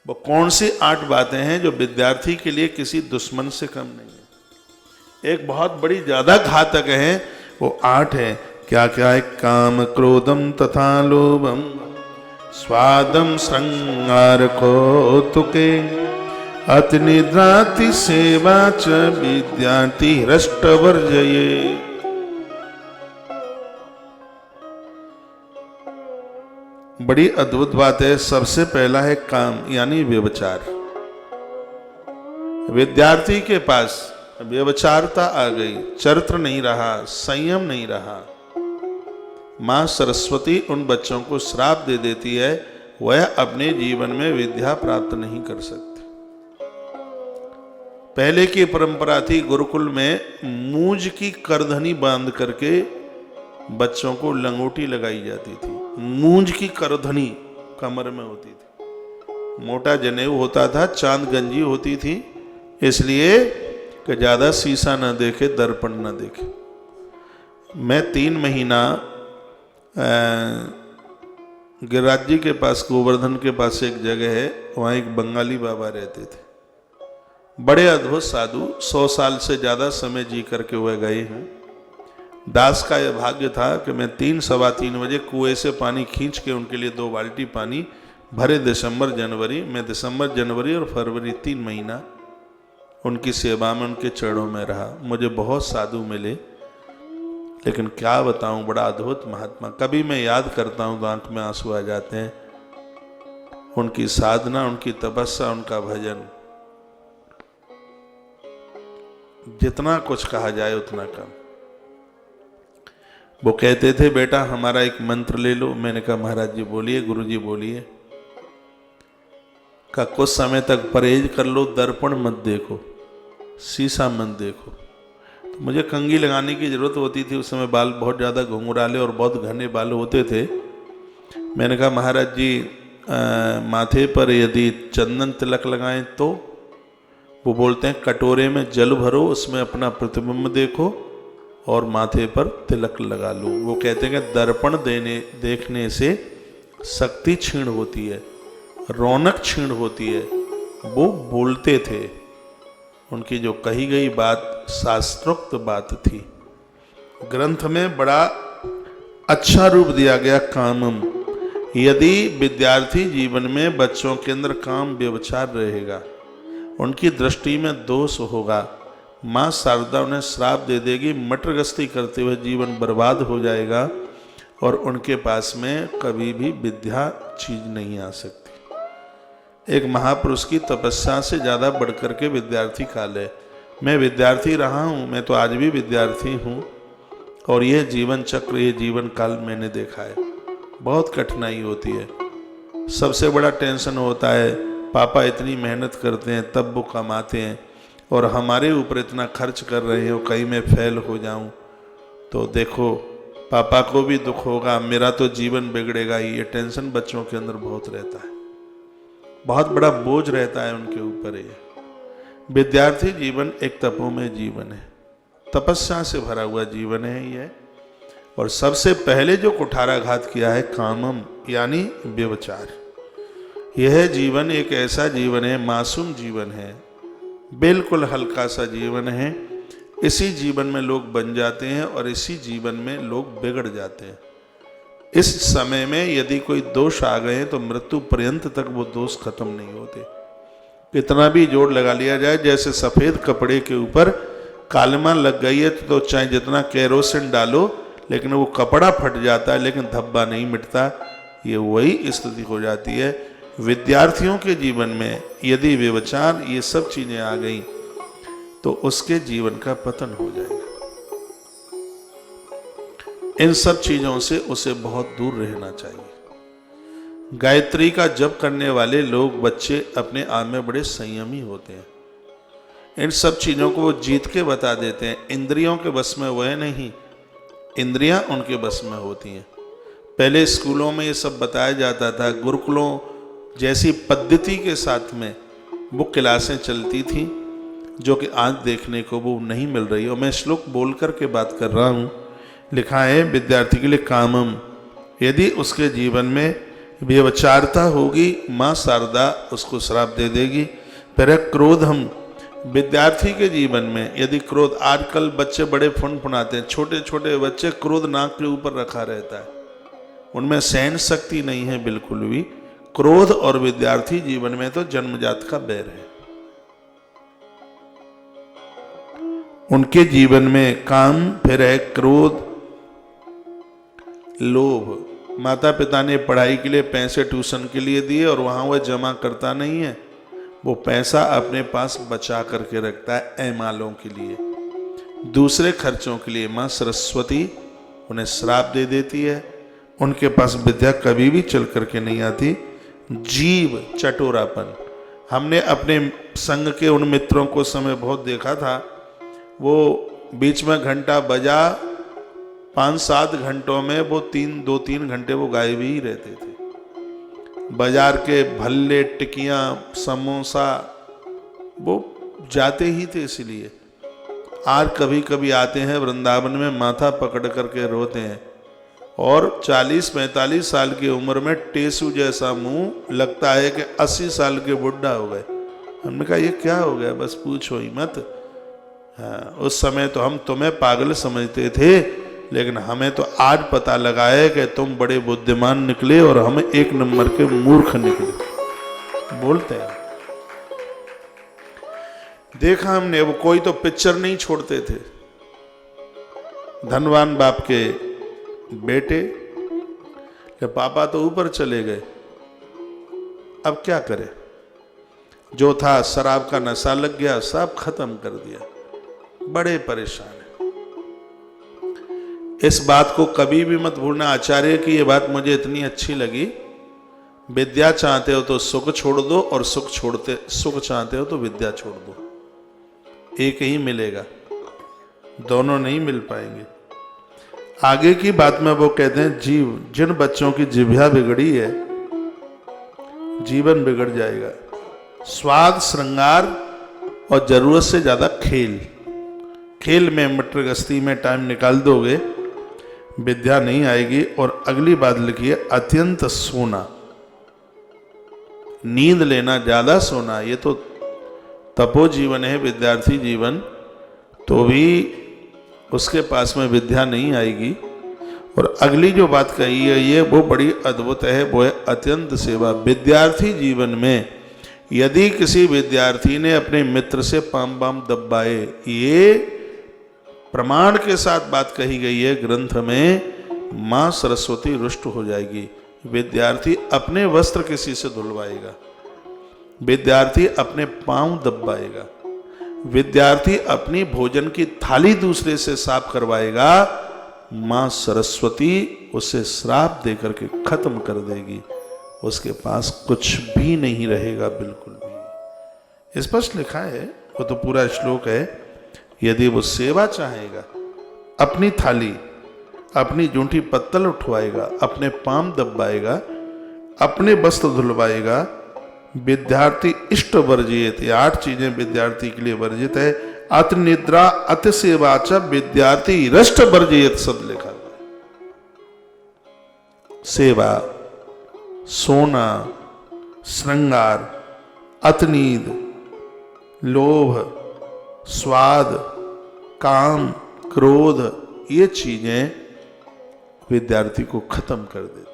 वो कौन सी 8 बातें हैं जो विद्यार्थी के लिए किसी दुश्मन से कम नहीं है, एक बहुत बड़ी ज्यादा घातक है, वो 8 है। क्या क्या है? काम क्रोधम तथा लोभम, स्वादम श्रृंगार कौतुके, अति निद्राति सेवा च विद्यार्थी हृष्ट वर्जये। बड़ी अद्भुत बात है। सबसे पहला है काम, यानी व्यभिचार। विद्यार्थी के पास व्यभिचारता आ गई, चरित्र नहीं रहा, संयम नहीं रहा, मां सरस्वती उन बच्चों को श्राप दे देती है, वह अपने जीवन में विद्या प्राप्त नहीं कर सकते। पहले की परंपरा थी, गुरुकुल में मूंज की करधनी बांध करके बच्चों को लंगोटी लगाई जाती थी। मूंज की करधनी कमर में होती थी, मोटा जनेऊ होता था, चांद गंजी होती थी, इसलिए कि ज्यादा शीशा ना देखे, दर्पण ना देखे। मैं 3 महीना गिरिराज जी के पास, गोवर्धन के पास एक जगह है, वहाँ एक बंगाली बाबा रहते थे, बड़े अद्भुत साधु, 100 साल से ज्यादा समय जी करके वह गए हैं। दास का यह भाग्य था कि मैं 3 सवा 3 बजे कुएं से पानी खींच के उनके लिए 2 बाल्टी पानी भरे। दिसंबर जनवरी में, दिसंबर जनवरी और फरवरी 3 महीना उनकी सेवा में, उनके चरणों में रहा। मुझे बहुत साधु मिले, लेकिन क्या बताऊं, बड़ा अद्भुत महात्मा। कभी मैं याद करता हूं तो आंख में आंसू आ जाते हैं। उनकी साधना, उनकी तपस्या, उनका भजन, जितना कुछ कहा जाए उतना कम। वो कहते थे, बेटा हमारा एक मंत्र ले लो। मैंने कहा महाराज जी बोलिए, गुरु जी बोलिए। का कुछ समय तक परहेज कर लो, दर्पण मत देखो, शीशा मत देखो। तो मुझे कंघी लगाने की जरूरत होती थी, उस समय बाल बहुत ज़्यादा घुंघराले और बहुत घने बाल होते थे। मैंने कहा महाराज जी माथे पर यदि चंदन तिलक लगाएं तो? वो बोलते हैं कटोरे में जल भरो, उसमें अपना प्रतिबिंब देखो और माथे पर तिलक लगा लो। वो कहते हैं कि दर्पण देखने से शक्ति क्षीण होती है, रौनक क्षीण होती है। वो बोलते थे, उनकी जो कही गई बात शास्त्रोक्त बात थी। ग्रंथ में बड़ा अच्छा रूप दिया गया कामम। यदि विद्यार्थी जीवन में बच्चों के अंदर काम व्यभिचार रहेगा, उनकी दृष्टि में दोष होगा, माँ शारदा उन्हें श्राप दे देगी, मटरगस्ती करते हुए जीवन बर्बाद हो जाएगा और उनके पास में कभी भी विद्या चीज नहीं आ सकती। एक महापुरुष की तपस्या से ज़्यादा बढ़कर के विद्यार्थी काल है। मैं विद्यार्थी रहा हूँ, मैं तो आज भी विद्यार्थी हूँ, और यह जीवन चक्र, ये जीवन काल मैंने देखा है। बहुत कठिनाई होती है, सबसे बड़ा टेंशन होता है, पापा इतनी मेहनत करते हैं तब वो कमाते हैं और हमारे ऊपर इतना खर्च कर रहे हो, कहीं मैं फेल हो जाऊं तो देखो पापा को भी दुख होगा, मेरा तो जीवन बिगड़ेगा ही। ये टेंशन बच्चों के अंदर बहुत रहता है, बहुत बड़ा बोझ रहता है उनके ऊपर। ये विद्यार्थी जीवन एक तपोमय जीवन है, तपस्या से भरा हुआ जीवन है ये। और सबसे पहले जो कुठाराघात किया है कामम, यानी व्यभिचार। यह जीवन एक ऐसा जीवन है, मासूम जीवन है, बिल्कुल हल्का सा जीवन है। इसी जीवन में लोग बन जाते हैं और इसी जीवन में लोग बिगड़ जाते हैं। इस समय में यदि कोई दोष आ गए तो मृत्यु पर्यंत तक वो दोष खत्म नहीं होते। कितना भी जोड़ लगा लिया जाए, जैसे सफेद कपड़े के ऊपर कालिमा लग गई है तो चाहे जितना केरोसिन डालो लेकिन वो कपड़ा फट जाता है, लेकिन धब्बा नहीं मिटता। ये वही स्थिति हो जाती है विद्यार्थियों के जीवन में। यदि व्यभिचार ये सब चीजें आ गई तो उसके जीवन का पतन हो जाएगा। इन सब चीजों से उसे बहुत दूर रहना चाहिए। गायत्री का जप करने वाले लोग, बच्चे अपने आप में बड़े संयमी होते हैं। इन सब चीजों को वो जीत के बता देते हैं। इंद्रियों के बस में वह नहीं, इंद्रियां उनके बस में होती हैं। पहले स्कूलों में ये सब बताया जाता था, गुरुकुलों जैसी पद्धति के साथ में वो क्लासें चलती थी, जो कि आज देखने को वो नहीं मिल रही। और मैं श्लोक बोल करके बात कर रहा हूँ। लिखा है विद्यार्थी के लिए कामम, यदि उसके जीवन में व्यभिचारता होगी, माँ शारदा उसको श्राप दे देगी। फिर है क्रोध। हम विद्यार्थी के जीवन में यदि क्रोध, आजकल बच्चे बड़े फुनफुनाते हैं, छोटे छोटे बच्चे, क्रोध नाक के ऊपर रखा रहता है, उनमें सहन शक्ति नहीं है बिल्कुल भी। क्रोध और विद्यार्थी जीवन में तो जन्मजात का बैर है। उनके जीवन में काम, फिर है क्रोध, लोभ। माता पिता ने पढ़ाई के लिए पैसे ट्यूशन के लिए दिए और वहां वह जमा करता नहीं है, वो पैसा अपने पास बचा करके रखता है ऐमालों के लिए, दूसरे खर्चों के लिए। माँ सरस्वती उन्हें श्राप दे देती है, उनके पास विद्या कभी भी चल करके नहीं आती। जीव चटोरापन। हमने अपने संघ के उन मित्रों को समय बहुत देखा था, वो बीच में घंटा बजा, 5-7 घंटों में वो 2-3 घंटे वो गायब ही रहते थे। बाजार के भल्ले, टिकियाँ, समोसा वो जाते ही थे। इसलिए आज कभी कभी आते हैं वृंदावन में, माथा पकड़ करके रोते हैं, और 40-45 साल की उम्र में टेसू जैसा मुंह, लगता है कि 80 साल के बुढ़ा हो गए। हमने कहा ये क्या हो गया, बस पूछो ही मत। हाँ, उस समय तो हम तुम्हें पागल समझते थे, लेकिन हमें तो आज पता लगा है कि तुम बड़े बुद्धिमान निकले और हम 1 नंबर के मूर्ख निकले। बोलते हैं, देखा हमने, वो कोई तो पिक्चर नहीं छोड़ते थे। धनवान बाप के बेटे कि पापा तो ऊपर चले गए, अब क्या करें। जो था शराब का नशा लग गया, सब खत्म कर दिया, बड़े परेशान है। इस बात को कभी भी मत भूलना। आचार्य की ये बात मुझे इतनी अच्छी लगी, विद्या चाहते हो तो सुख छोड़ दो, और सुख चाहते हो तो विद्या छोड़ दो। एक ही मिलेगा, दोनों नहीं मिल पाएंगे। आगे की बात में वो कहते हैं, जिन बच्चों की जिह्वा बिगड़ी है, जीवन बिगड़ जाएगा। स्वाद, श्रृंगार और जरूरत से ज्यादा खेल में, मटर गश्ती में टाइम निकाल दोगे, विद्या नहीं आएगी। और अगली बात लिखिए, अत्यंत सोना, नींद लेना, ज्यादा सोना, ये तो तपो जीवन है विद्यार्थी जीवन, तो भी उसके पास में विद्या नहीं आएगी। और अगली जो बात कही है ये वो बड़ी अद्भुत है, वो है अत्यंत सेवा। विद्यार्थी जीवन में यदि किसी विद्यार्थी ने अपने मित्र से पाम दबाए, ये प्रमाण के साथ बात कही गई है ग्रंथ में, माँ सरस्वती रुष्ट हो जाएगी। विद्यार्थी अपने वस्त्र किसी से धुलवाएगा, विद्यार्थी अपने पांव दबाएगा, विद्यार्थी अपनी भोजन की थाली दूसरे से साफ करवाएगा, माँ सरस्वती उसे श्राप देकर के खत्म कर देगी। उसके पास कुछ भी नहीं रहेगा, बिल्कुल भी। स्पष्ट लिखा है, वो तो पूरा श्लोक है। यदि वो सेवा चाहेगा, अपनी थाली, अपनी जूठी पत्तल उठवाएगा, अपने पांव दबाएगा, अपने वस्त्र धुलवाएगा, विद्यार्थी इष्ट वर्जित, 8 चीजें विद्यार्थी के लिए वर्जित है। अति निद्रा, अति सेवा च विद्यार्थी रष्ट वर्जित, सब लिखा हुआ है। सेवा, सोना, श्रृंगार, अति नींद, लोभ, स्वाद, काम, क्रोध, ये चीजें विद्यार्थी को खत्म कर देती।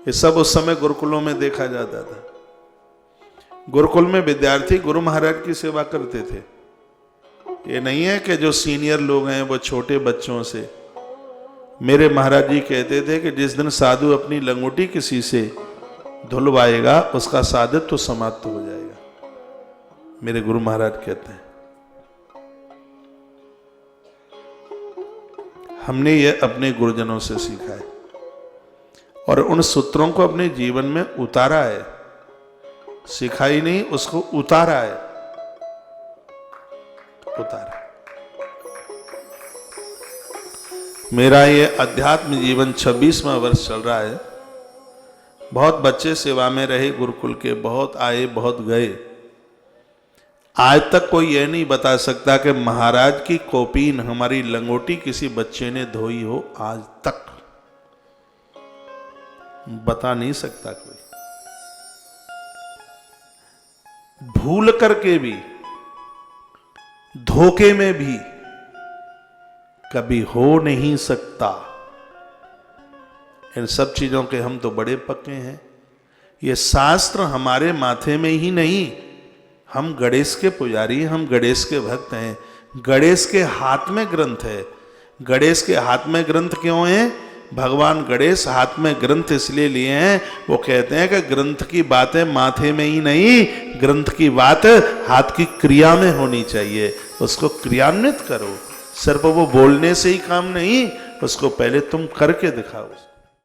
ये सब उस समय गुरुकुलों में देखा जाता था। गुरुकुल में विद्यार्थी गुरु महाराज की सेवा करते थे। ये नहीं है कि जो सीनियर लोग हैं वो छोटे बच्चों से। मेरे महाराज जी कहते थे कि जिस दिन साधु अपनी लंगोटी किसी से धुलवाएगा, उसका साधुत्व तो समाप्त हो जाएगा। मेरे गुरु महाराज कहते हैं। हमने ये अपने गुरुजनों से सीखा है और उन सूत्रों को अपने जीवन में उतारा है। सिखाई नहीं, उसको उतारा है, उतारा। मेरा ये अध्यात्म जीवन 26वां वर्ष चल रहा है। बहुत बच्चे सेवा में रहे गुरुकुल के, बहुत आए बहुत गए। आज तक कोई यह नहीं बता सकता कि महाराज की कौपीन, हमारी लंगोटी किसी बच्चे ने धोई हो। आज तक बता नहीं सकता कोई। भूल करके भी, धोखे में भी कभी हो नहीं सकता। इन सब चीजों के हम तो बड़े पक्के हैं। ये शास्त्र हमारे माथे में ही नहीं, हम गणेश के पुजारी, हम गणेश के भक्त हैं। गणेश के हाथ में ग्रंथ है। गणेश के हाथ में ग्रंथ क्यों है? भगवान गणेश हाथ में ग्रंथ इसलिए लिए हैं, वो कहते हैं कि ग्रंथ की बातें माथे में ही नहीं, ग्रंथ की बात हाथ की क्रिया में होनी चाहिए। उसको क्रियान्वित करो, सिर्फ वो बोलने से ही काम नहीं, उसको पहले तुम करके दिखाओ।